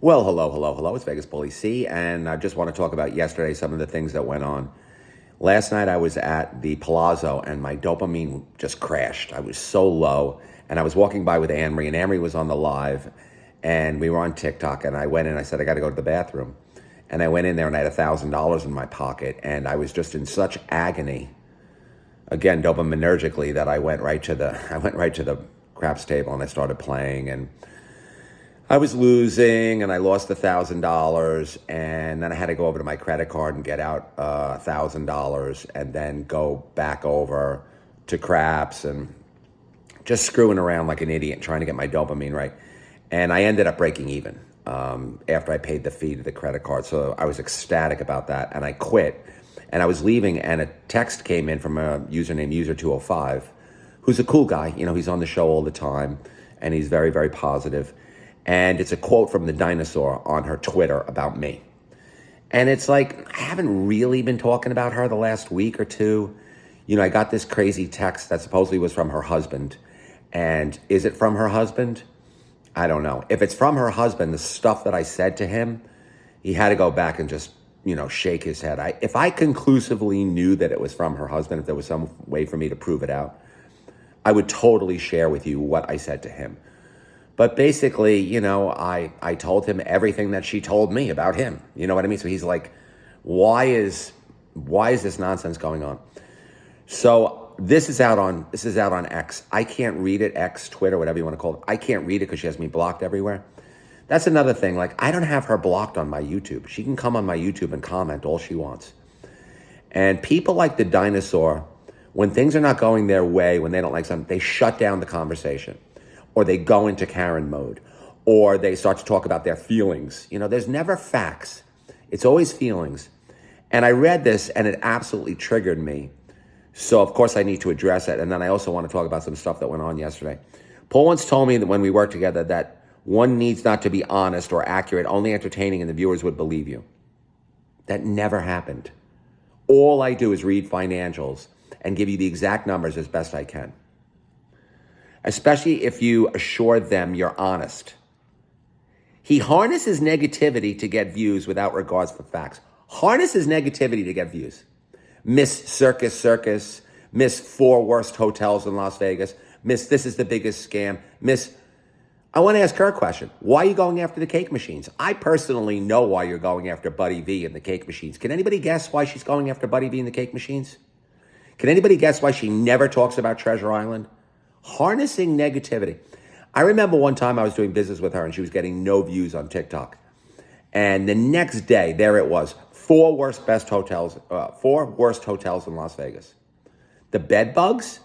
Well, hello, hello, hello. It's Vegas Bully C, and I just want to talk about yesterday, some of the things that went on. Last night I was at the Palazzo, and my dopamine just crashed. I was so low, and I was walking by with Anne-Marie, and Anne-Marie was on the live, and we were on TikTok, and I went in, I said, I got to go to the bathroom. And I went in there, and I had $1,000 in my pocket, and I was just in such agony, again, dopaminergically, that I went right to the craps table, and I started playing, and I was losing and I lost $1,000, and then I had to go over to my credit card and get out $1,000 and then go back over to craps and just screwing around like an idiot trying to get my dopamine right. And I ended up breaking even after I paid the fee to the credit card. So I was ecstatic about that, and I quit. And I was leaving, and a text came in from a user named User205, who's a cool guy. You know, he's on the show all the time, and he's very, very positive. And it's a quote from the dinosaur on her Twitter about me. And it's like, I haven't really been talking about her the last week or two. You know, I got this crazy text that supposedly was from her husband. And is it from her husband? I don't know. If it's from her husband, the stuff that I said to him, he had to go back and just, shake his head. If I conclusively knew that it was from her husband, if there was some way for me to prove it out, I would totally share with you what I said to him. But basically, I told him everything that she told me about him. You know what I mean? So he's like, why is this nonsense going on? So this is out on X. I can't read it, X, Twitter, whatever you want to call it. I can't read it because she has me blocked everywhere. That's another thing. Like, I don't have her blocked on my YouTube. She can come on my YouTube and comment all she wants. And people like the dinosaur, when things are not going their way, when they don't like something, they shut down the conversation. Or they go into Karen mode, or they start to talk about their feelings. There's never facts. It's always feelings. And I read this, and it absolutely triggered me. So, of course, I need to address it. And then I also want to talk about some stuff that went on yesterday. Paul once told me that when we worked together that one needs not to be honest or accurate, only entertaining, and the viewers would believe you. That never happened. All I do is read financials and give you the exact numbers as best I can. Especially if you assure them you're honest. He harnesses negativity to get views without regards for facts. Harnesses negativity to get views. Miss Circus, Miss 4 worst hotels in Las Vegas, Miss this is the biggest scam, Miss... I want to ask her a question. Why are you going after the cake machines? I personally know why you're going after Buddy V and the cake machines. Can anybody guess why she's going after Buddy V and the cake machines? Can anybody guess why she never talks about Treasure Island? Harnessing negativity. I remember one time I was doing business with her and she was getting no views on TikTok. And the next day, there it was, 4 worst hotels in Las Vegas. The bed bugs,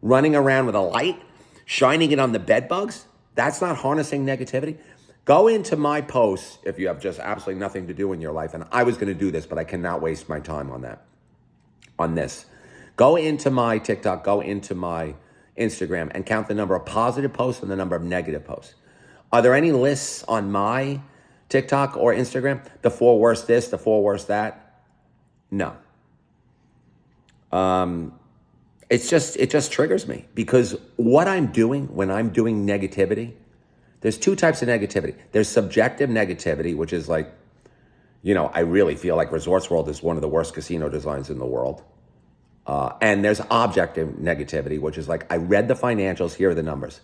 running around with a light, shining it on the bed bugs. That's not harnessing negativity. Go into my posts if you have just absolutely nothing to do in your life. And I was going to do this, but I cannot waste my time on this. Go into my TikTok, go into my Instagram, and count the number of positive posts and the number of negative posts. Are there any lists on my TikTok or Instagram? The 4 worst this, the 4 worst that? No. It just triggers me because what I'm doing when I'm doing negativity, there's 2 types of negativity. There's subjective negativity, which is like, I really feel like Resorts World is one of the worst casino designs in the world. And there's objective negativity, which is like, I read the financials, here are the numbers.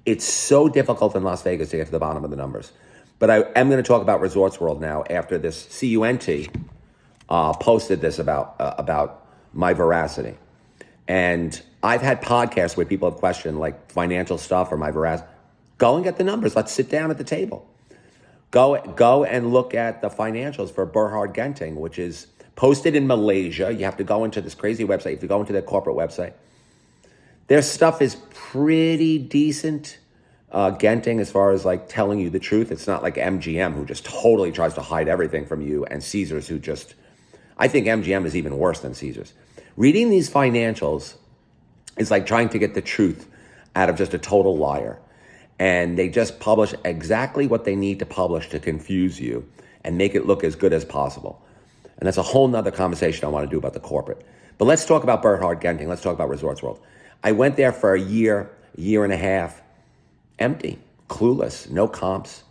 It's so difficult in Las Vegas to get to the bottom of the numbers. But I am going to talk about Resorts World now after this CUNT posted this about my veracity. And I've had podcasts where people have questioned like financial stuff or my veracity. Go and get the numbers. Let's sit down at the table. Go and look at the financials for Berhard Genting, which is posted in Malaysia. You have to go into this crazy website. If you go into their corporate website, their stuff is pretty decent. Genting, as far as like telling you the truth, it's not like MGM, who just totally tries to hide everything from you, and Caesars, who just, I think MGM is even worse than Caesars. Reading these financials is like trying to get the truth out of just a total liar. And they just publish exactly what they need to publish to confuse you and make it look as good as possible. And that's a whole nother conversation I want to do about the corporate. But let's talk about Berhard Genting. Let's talk about Resorts World. I went there for a year and a half, empty, clueless, no comps.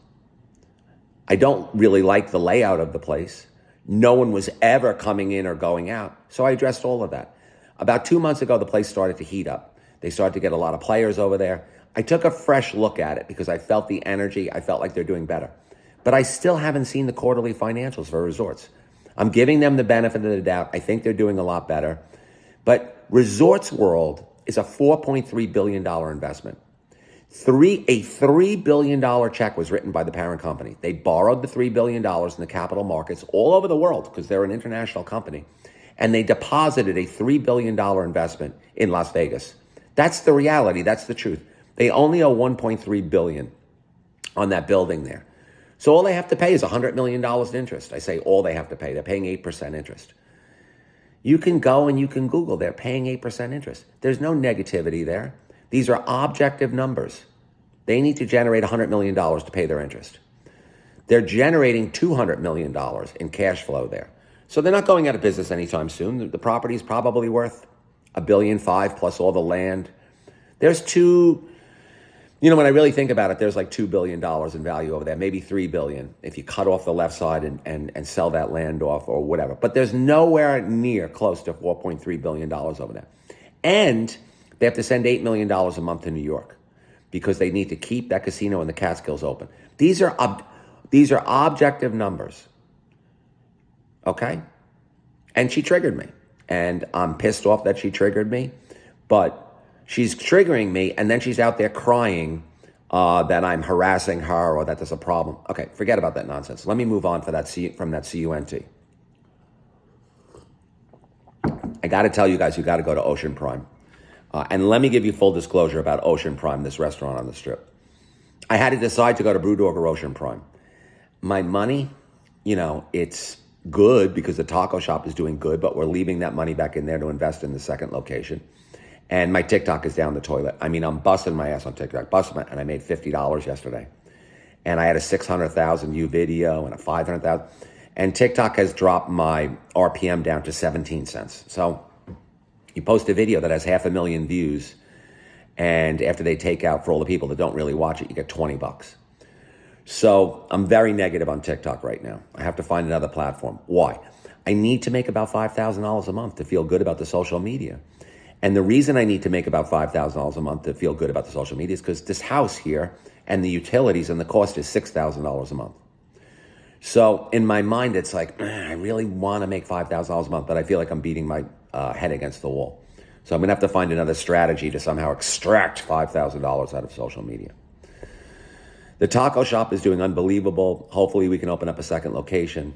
I don't really like the layout of the place. No one was ever coming in or going out. So I addressed all of that. About 2 months ago, the place started to heat up. They started to get a lot of players over there. I took a fresh look at it because I felt the energy. I felt like they're doing better. But I still haven't seen the quarterly financials for resorts. I'm giving them the benefit of the doubt. I think they're doing a lot better. But Resorts World is a $4.3 billion investment. A $3 billion check was written by the parent company. They borrowed the $3 billion in the capital markets all over the world because they're an international company. And they deposited a $3 billion investment in Las Vegas. That's the reality. That's the truth. They only owe $1.3 billion on that building there. So all they have to pay is $100 million in interest. I say all they have to pay. They're paying 8% interest. You can go and you can Google. They're paying 8% interest. There's no negativity there. These are objective numbers. They need to generate $100 million to pay their interest. They're generating $200 million in cash flow there. So they're not going out of business anytime soon. The property is probably worth $1.5 billion plus all the land. There's when I really think about it, there's like $2 billion in value over there, maybe $3 billion if you cut off the left side and sell that land off or whatever. But there's nowhere near close to $4.3 billion over there. And they have to send $8 million a month to New York because they need to keep that casino in the Catskills open. These are objective numbers, okay? And she triggered me. And I'm pissed off that she triggered me. But she's triggering me, and then she's out there crying that I'm harassing her or that there's a problem. Okay, forget about that nonsense. Let me move on from that CUNT. I got to tell you guys, you got to go to Ocean Prime. And let me give you full disclosure about Ocean Prime, this restaurant on the Strip. I had to decide to go to Brewdog or Ocean Prime. My money, it's good because the taco shop is doing good, but we're leaving that money back in there to invest in the second location. And my TikTok is down the toilet. I mean, I'm busting my ass on TikTok, and I made $50 yesterday. And I had a 600,000 view video and a 500,000. And TikTok has dropped my RPM down to 17 cents. So you post a video that has 500,000 views, and after they take out for all the people that don't really watch it, you get $20. So I'm very negative on TikTok right now. I have to find another platform. Why? I need to make about $5,000 a month to feel good about the social media. And the reason I need to make about $5,000 a month to feel good about the social media is because this house here and the utilities and the cost is $6,000 a month. So in my mind, it's like, I really want to make $5,000 a month, but I feel like I'm beating my head against the wall. So I'm going to have to find another strategy to somehow extract $5,000 out of social media. The taco shop is doing unbelievable. Hopefully we can open up a second location.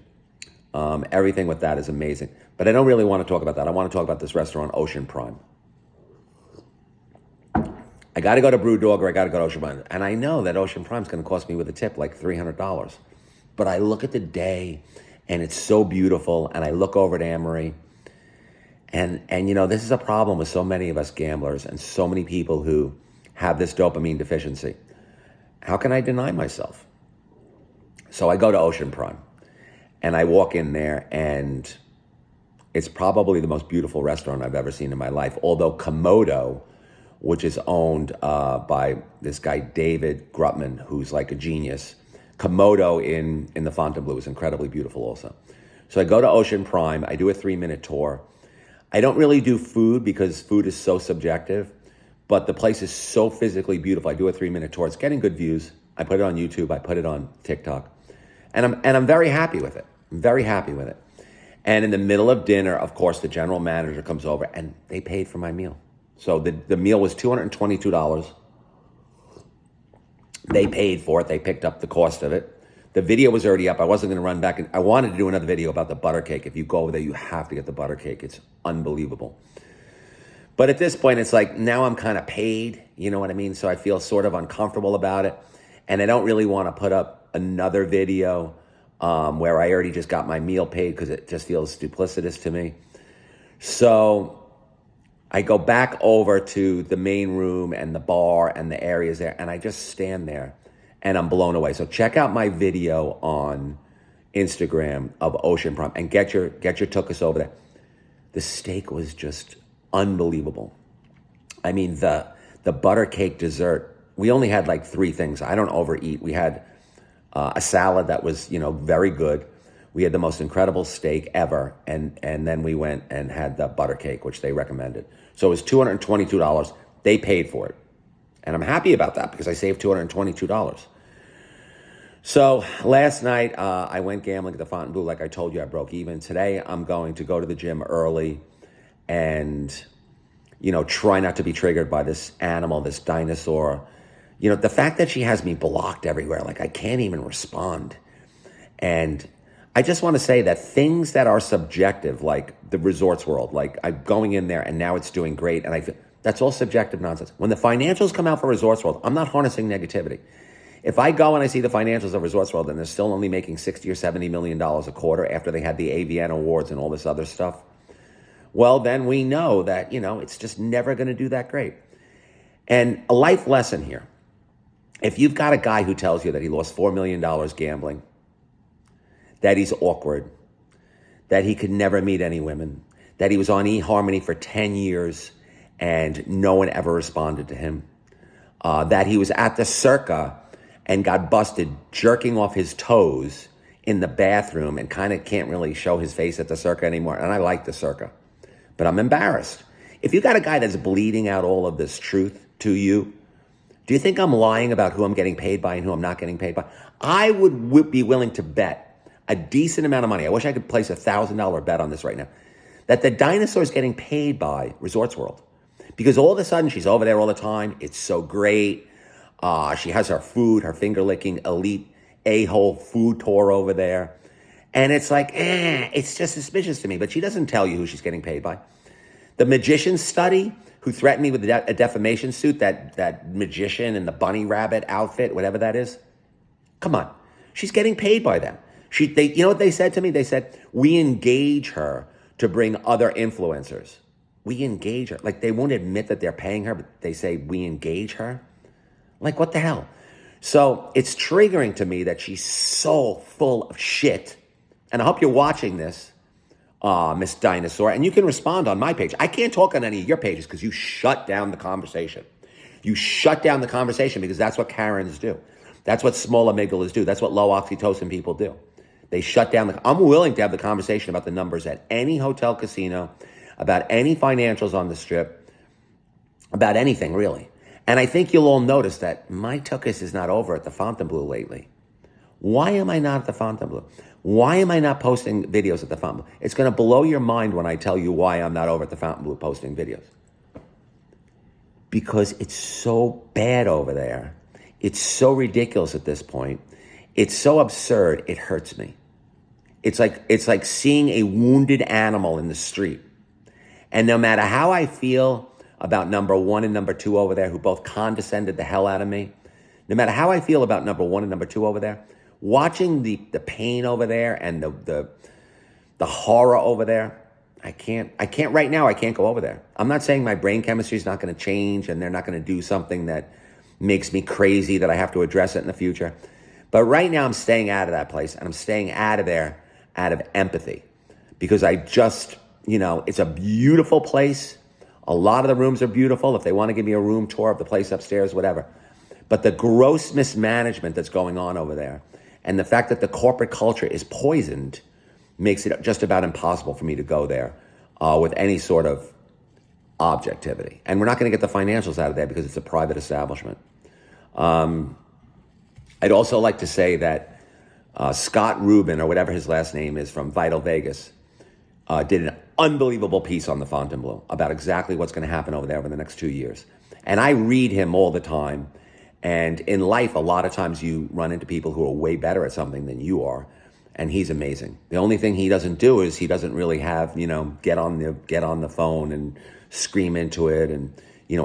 Everything with that is amazing. But I don't really want to talk about that. I want to talk about this restaurant, Ocean Prime. I got to go to Brewdog or I got to go to Ocean Prime. And I know that Ocean Prime is going to cost me with a tip like $300. But I look at the day and it's so beautiful. And I look over at Amory. And this is a problem with so many of us gamblers and so many people who have this dopamine deficiency. How can I deny myself? So I go to Ocean Prime. And I walk in there, and it's probably the most beautiful restaurant I've ever seen in my life. Although Komodo, which is owned by this guy, David Grutman, who's like a genius. Komodo in the Fontainebleau is incredibly beautiful also. So I go to Ocean Prime. I do a 3-minute tour. I don't really do food because food is so subjective, but the place is so physically beautiful. I do a 3-minute tour. It's getting good views. I put it on YouTube. I put it on TikTok. And I'm very happy with it. I'm very happy with it. And in the middle of dinner, of course, the general manager comes over and they paid for my meal. So the meal was $222. They paid for it. They picked up the cost of it. The video was already up. I wasn't going to run back. And I wanted to do another video about the butter cake. If you go over there, you have to get the butter cake. It's unbelievable. But at this point, it's like now I'm kind of paid. You know what I mean? So I feel sort of uncomfortable about it. And I don't really want to put up another video where I already just got my meal paid because it just feels duplicitous to me. So I go back over to the main room and the bar and the areas there, and I just stand there and I'm blown away. So check out my video on Instagram of Ocean Prime and get your tuchus over there. The steak was just unbelievable. I mean, the butter cake dessert, we only had like 3 things. I don't overeat. We had a salad that was, very good. We had the most incredible steak ever, and then we went and had the butter cake, which they recommended. So it was $222. They paid for it, and I'm happy about that because I saved $222. So last night I went gambling at the Fontainebleau. Like I told you, I broke even. Today I'm going to go to the gym early, and try not to be triggered by this animal, this dinosaur. The fact that she has me blocked everywhere, like I can't even respond. And I just want to say that things that are subjective, like the resorts world, like I'm going in there and now it's doing great, and I feel that's all subjective nonsense. When the financials come out for Resorts World, I'm not harnessing negativity. If I go and I see the financials of Resorts World and they're still only making $60 or $70 million a quarter after they had the AVN awards and all this other stuff, well, then we know that, it's just never going to do that great. And a life lesson here. If you've got a guy who tells you that he lost $4 million gambling, that he's awkward, that he could never meet any women, that he was on eHarmony for 10 years and no one ever responded to him, that he was at the Circa and got busted jerking off his toes in the bathroom and kind of can't really show his face at the Circa anymore. And I like the Circa, but I'm embarrassed. If you got a guy that's bleeding out all of this truth to you, do you think I'm lying about who I'm getting paid by and who I'm not getting paid by? I would be willing to bet a decent amount of money. I wish I could place $1,000 bet on this right now, that the dinosaur is getting paid by Resorts World. Because all of a sudden, she's over there all the time. It's so great. She has her food, her finger-licking elite a-hole food tour over there. And it's like, it's just suspicious to me. But she doesn't tell you who she's getting paid by. The magician study, who threatened me with a defamation suit, that magician in the bunny rabbit outfit, whatever that is. Come on. She's getting paid by them. You know what they said to me? They said, we engage her to bring other influencers. We engage her. Like, they won't admit that they're paying her, but they say, we engage her? Like, what the hell? So it's triggering to me that she's so full of shit. And I hope you're watching this, Miss Dinosaur, and you can respond on my page. I can't talk on any of your pages because you shut down the conversation. You shut down the conversation because that's what Karens do. That's what small amygdalas do. That's what low oxytocin people do. They shut down I'm willing to have the conversation about the numbers at any hotel casino, about any financials on the strip, about anything really. And I think you'll all notice that my tuchus is not over at the Fontainebleau lately. Why am I not at the Fontainebleau? Why am I not posting videos at the Fontainebleau? It's going to blow your mind when I tell you why I'm not over at the Fontainebleau posting videos. Because it's so bad over there. It's so ridiculous at this point. It's so absurd, it hurts me. It's like seeing a wounded animal in the street. And no matter how I feel about number one and number two over there, who both condescended the hell out of me, no matter how I feel about number one and number two over there, watching the pain over there and the horror over there, I can't right now, I can't go over there. I'm not saying my brain chemistry is not going to change and they're not going to do something that makes me crazy that I have to address it in the future. But right now I'm staying out of that place, and I'm staying out of there out of empathy, because I just, it's a beautiful place. A lot of the rooms are beautiful. If they want to give me a room tour of the place upstairs, whatever. But the gross mismanagement that's going on over there, and the fact that the corporate culture is poisoned, makes it just about impossible for me to go there with any sort of objectivity. And we're not going to get the financials out of there because it's a private establishment. I'd also like to say that Scott Rubin, or whatever his last name is, from Vital Vegas, did an unbelievable piece on the Fontainebleau about exactly what's going to happen over there over the next 2 years. And I read him all the time. And in life, a lot of times you run into people who are way better at something than you are. And he's amazing. The only thing he doesn't do is he doesn't really have, get on the phone and scream into it and,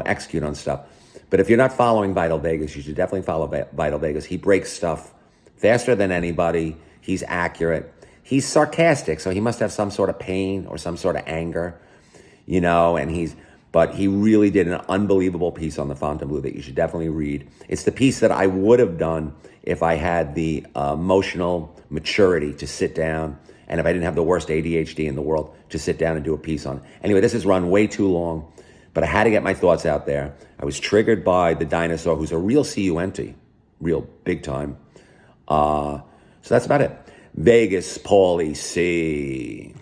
execute on stuff. But if you're not following Vital Vegas, you should definitely follow Vital Vegas. He breaks stuff faster than anybody. He's accurate. He's sarcastic, so he must have some sort of pain or some sort of anger, but he really did an unbelievable piece on the Fontainebleau that you should definitely read. It's the piece that I would have done if I had the emotional maturity to sit down, and if I didn't have the worst ADHD in the world, to sit down and do a piece on it. Anyway, this has run way too long, but I had to get my thoughts out there. I was triggered by the dinosaur, who's a real CUNT, real big time. So that's about it. Vegas, Paulie C.